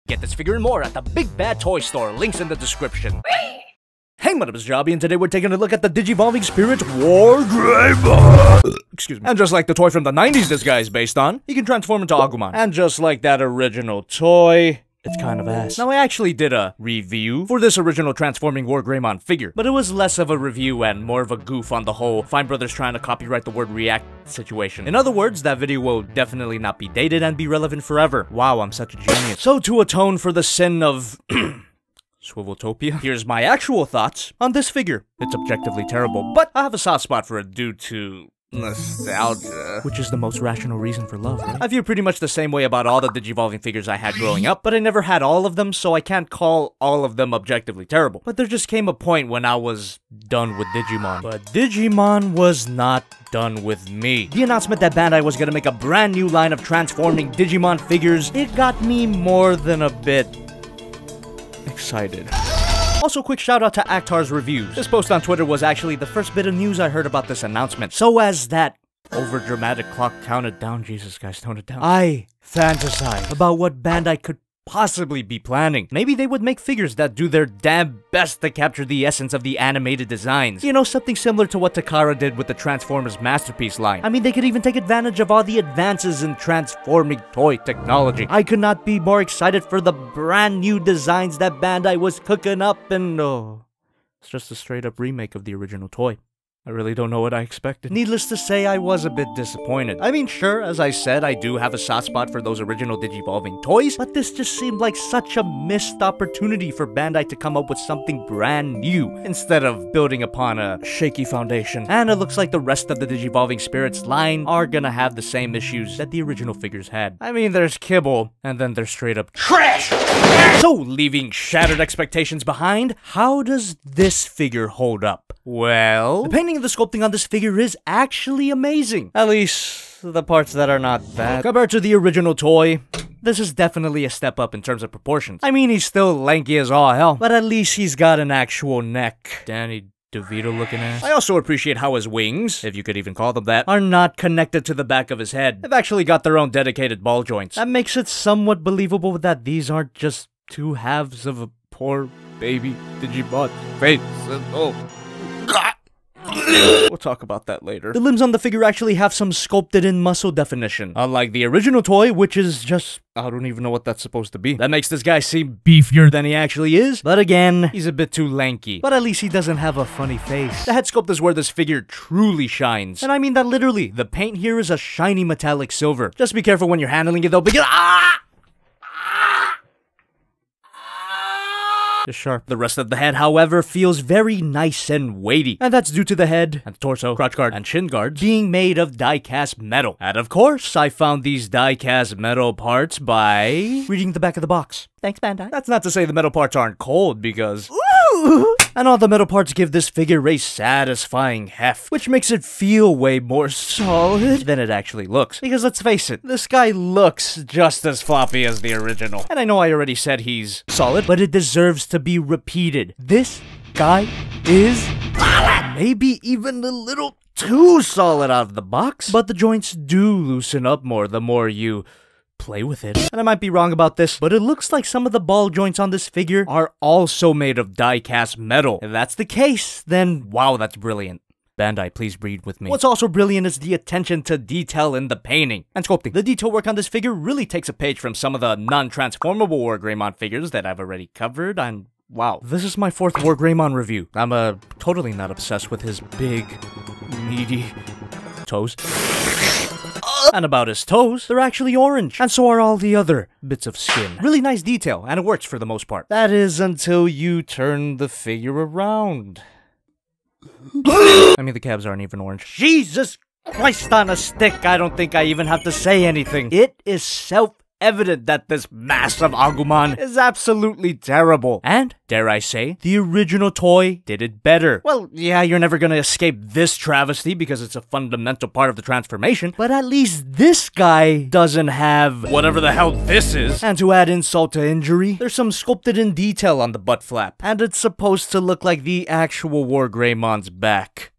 Get this figure and more at the Big Bad Toy Store. Links in the description. Hey, my name is Jobby, and today we're taking a look at the Digivolving Spirits WarGreymon. Excuse me. And just like the toy from the 90s this guy is based on, he can transform into Agumon. And just like that original toy, it's kind of ass. Now, I actually did a review for this original transforming WarGreymon figure, but it was less of a review and more of a goof on the whole Fine Brothers trying to copyright the word react situation. In other words, that video will definitely not be dated and be relevant forever. Wow, I'm such a genius. So to atone for the sin of Swiveltopia, here's my actual thoughts on this figure. It's objectively terrible, but I have a soft spot for it due to nostalgia. Which is the most rational reason for love, right? I feel pretty much the same way about all the Digivolving figures I had growing up, but I never had all of them, so I can't call all of them objectively terrible. But there just came a point when I was done with Digimon. But Digimon was not done with me. The announcement that Bandai was gonna make a brand new line of transforming Digimon figures, it got me more than a bit excited. Also, quick shout out to Actar's Reviews. This post on Twitter was actually the first bit of news I heard about this announcement. So as that over-dramatic clock counted down, Jesus guys, tone it down, I fantasize about what Bandai could possibly be planning. Maybe they would make figures that do their damn best to capture the essence of the animated designs. You know, something similar to what Takara did with the Transformers Masterpiece line. I mean, they could even take advantage of all the advances in transforming toy technology. I could not be more excited for the brand new designs that Bandai was cooking up, and oh, it's just a straight up remake of the original toy. I really don't know what I expected. Needless to say, I was a bit disappointed. I mean, sure, as I said, I do have a soft spot for those original Digivolving toys, but this just seemed like such a missed opportunity for Bandai to come up with something brand new, instead of building upon a shaky foundation. And it looks like the rest of the Digivolving Spirits line are gonna have the same issues that the original figures had. I mean, there's kibble, and then there's straight up trash! So, leaving shattered expectations behind, how does this figure hold up? Well, the painting and the sculpting on this figure is actually amazing. At least, the parts that are not bad. Compared to the original toy, this is definitely a step up in terms of proportions. I mean, he's still lanky as all hell, but at least he's got an actual neck. Danny DeVito looking ass. I also appreciate how his wings, if you could even call them that, are not connected to the back of his head. They've actually got their own dedicated ball joints. That makes it somewhat believable that these aren't just two halves of a poor baby Digimon face. Oh. We'll talk about that later. The limbs on the figure actually have some sculpted in muscle definition, unlike the original toy, which is just, I don't even know what that's supposed to be. That makes this guy seem beefier than he actually is, but again, he's a bit too lanky. But at least he doesn't have a funny face. The head sculpt is where this figure truly shines, and I mean that literally. The paint here is a shiny metallic silver. Just be careful when you're handling it though, because sharp. The rest of the head, however, feels very nice and weighty, and that's due to the head, and the torso, crotch guard, and shin guards being made of die-cast metal. And of course, I found these die-cast metal parts by reading the back of the box. Thanks, Bandai. That's not to say the metal parts aren't cold, because ooh! And all the metal parts give this figure a satisfying heft, which makes it feel way more solid than it actually looks. Because let's face it, this guy looks just as floppy as the original. And I know I already said he's solid, but it deserves to be repeated. This guy is maybe even a little too solid out of the box, but the joints do loosen up more the more you play with it. And I might be wrong about this, but it looks like some of the ball joints on this figure are also made of die-cast metal. If that's the case, then wow, that's brilliant. Bandai, please breed with me. What's also brilliant is the attention to detail in the painting and sculpting. The detail work on this figure really takes a page from some of the non-transformable WarGreymon figures that I've already covered, and wow. This is my 4th WarGreymon review. I'm totally not obsessed with his big, meaty toes. And about his toes, they're actually orange, and so are all the other bits of skin. Really nice detail, and it works for the most part. That is until you turn the figure around. I mean, the calves aren't even orange. Jesus Christ on a stick, I don't think I even have to say anything. It is self-evident that this massive Agumon is absolutely terrible. And, dare I say, the original toy did it better. Well, yeah, you're never gonna escape this travesty because it's a fundamental part of the transformation, but at least this guy doesn't have whatever the hell this is. And to add insult to injury, there's some sculpted in detail on the butt flap, and it's supposed to look like the actual WarGreymon's back.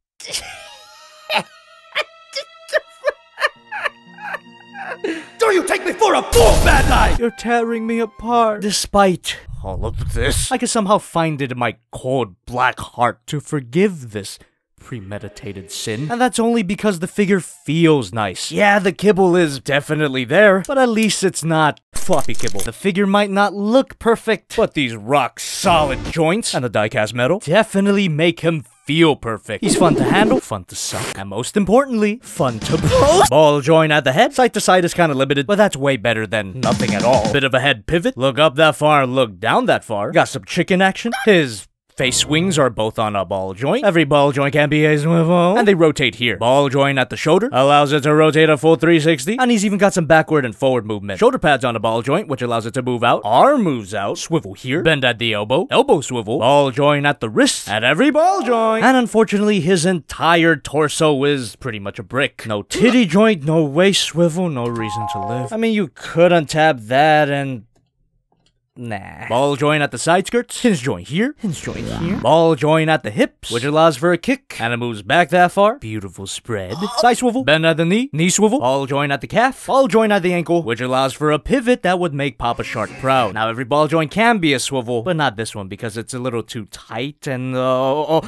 Do you take me for a fool, Bandai? You're tearing me apart. Despite all of this, I can somehow find it in my cold, black heart to forgive this premeditated sin. And that's only because the figure feels nice. Yeah, the kibble is definitely there, but at least it's not floppy kibble. The figure might not look perfect, but these rock-solid joints and the die-cast metal definitely make him feel perfect. He's fun to handle, fun to suck, and most importantly, fun to pose. Ball joint at the head. Side to side is kind of limited, but that's way better than nothing at all. Bit of a head pivot. Look up that far and look down that far. Got some chicken action. His face swings are both on a ball joint. Every ball joint can be a swivel. And they rotate here. Ball joint at the shoulder allows it to rotate a full 360. And he's even got some backward and forward movement. Shoulder pads on a ball joint, which allows it to move out. Arm moves out. Swivel here. Bend at the elbow. Elbow swivel. Ball joint at the wrist. At every ball joint. And unfortunately, his entire torso is pretty much a brick. No titty joint, no waist swivel, no reason to live. I mean, you could untap that and nah. Ball joint at the side skirts. Hinge joint here. Hinge joint here. Ball joint at the hips, which allows for a kick. And it moves back that far. Beautiful spread. Side swivel. Bend at the knee. Knee swivel. Ball joint at the calf. Ball joint at the ankle, which allows for a pivot that would make Papa Shark proud. Now, every ball joint can be a swivel, but not this one because it's a little too tight and that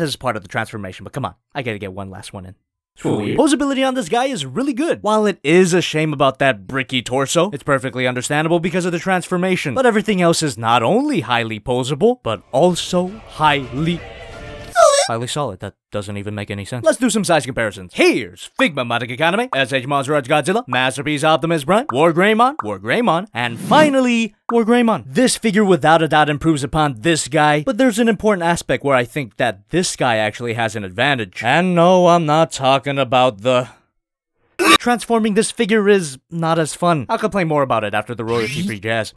is part of the transformation, but come on. I gotta get one last one in. Posability on this guy is really good. While it is a shame about that bricky torso, it's perfectly understandable because of the transformation. But everything else is not only highly posable, but also highly solid. That doesn't even make any sense. Let's do some size comparisons. Here's Figma Matic Economy, SH Monster Edge Godzilla, Masterpiece Optimus Prime, WarGreymon, and finally, WarGreymon. This figure without a doubt improves upon this guy, but there's an important aspect where I think that this guy actually has an advantage. And no, I'm not talking about the transforming this figure is not as fun. I'll complain more about it after the royalty-free jazz.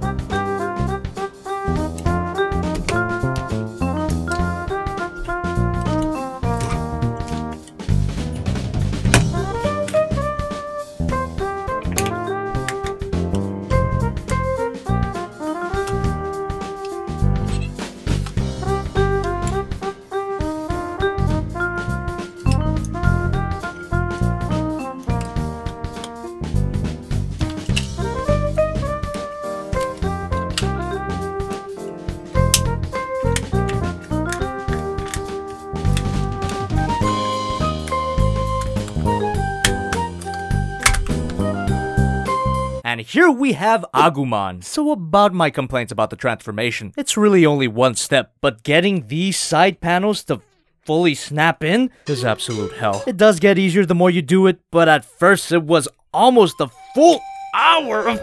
And here we have Agumon. So about my complaints about the transformation, it's really only one step, but getting these side panels to fully snap in is absolute hell. It does get easier the more you do it, but at first it was almost a full hour of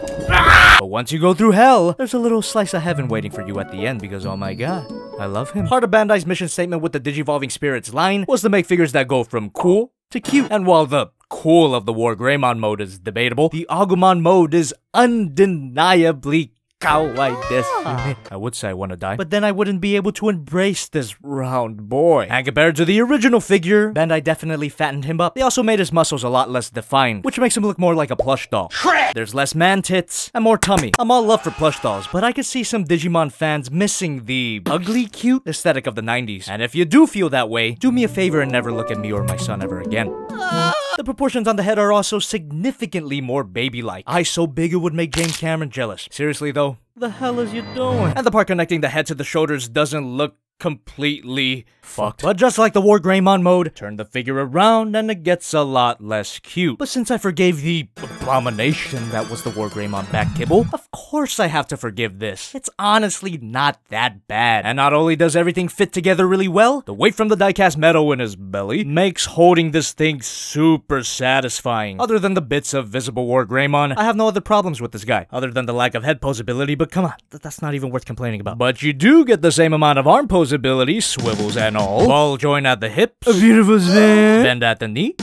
But once you go through hell, there's a little slice of heaven waiting for you at the end because oh my god, I love him. Part of Bandai's mission statement with the Digivolving Spirits line was to make figures that go from cool to cute. And while the cool of the WarGreymon mode is debatable, the Agumon mode is undeniably kawaii desu. I would say I want to die, but then I wouldn't be able to embrace this round boy. And compared to the original figure, Bandai definitely fattened him up. They also made his muscles a lot less defined, which makes him look more like a plush doll. There's less man tits and more tummy. I'm all love for plush dolls, but I could see some Digimon fans missing the ugly cute aesthetic of the 90s. And if you do feel that way, do me a favor and never look at me or my son ever again. The proportions on the head are also significantly more baby-like. Eyes so big it would make James Cameron jealous. Seriously though, the hell is you doing? And the part connecting the head to the shoulders doesn't look completely fucked. But just like the WarGreymon mode, turn the figure around and it gets a lot less cute. But since I forgave the abomination that was the WarGreymon back kibble, of course I have to forgive this. It's honestly not that bad. And not only does everything fit together really well, the weight from the die-cast metal in his belly makes holding this thing super satisfying. Other than the bits of visible WarGreymon, I have no other problems with this guy, other than the lack of head posability, but come on, that's not even worth complaining about. But you do get the same amount of arm posability, swivels and all. Ball joint at the hips, a beautiful span. Bend at the knee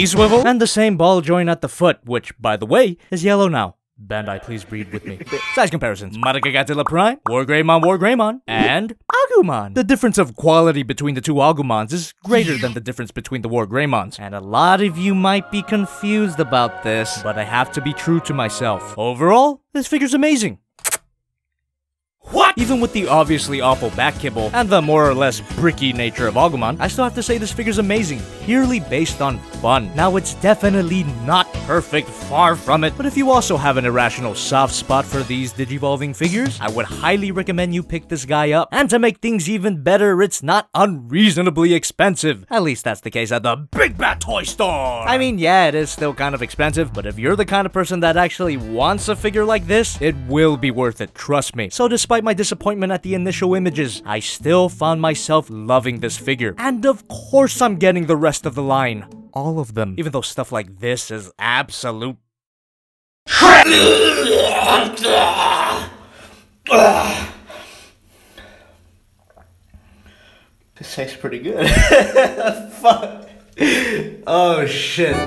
swivel, and the same ball joint at the foot, which, by the way, is yellow now. Bandai, please breed with me. Size comparisons. Madoka Godzilla Prime, WarGreymon, and Agumon. The difference of quality between the two Agumons is greater than the difference between the WarGreymons. And a lot of you might be confused about this, but I have to be true to myself. Overall, this figure's amazing. What? Even with the obviously awful back kibble and the more or less bricky nature of Agumon, I still have to say this figure's amazing, purely based on fun. Now, it's definitely not perfect, far from it, but if you also have an irrational soft spot for these Digivolving figures, I would highly recommend you pick this guy up. And to make things even better, it's not unreasonably expensive. At least that's the case at the Big Bad Toy Store! I mean, yeah, it is still kind of expensive, but if you're the kind of person that actually wants a figure like this, it will be worth it, trust me. So despite my disappointment at the initial images, I still found myself loving this figure. And of course I'm getting the rest of the line. All of them. Even though stuff like this is absolute This tastes pretty good. Fuck. Oh shit.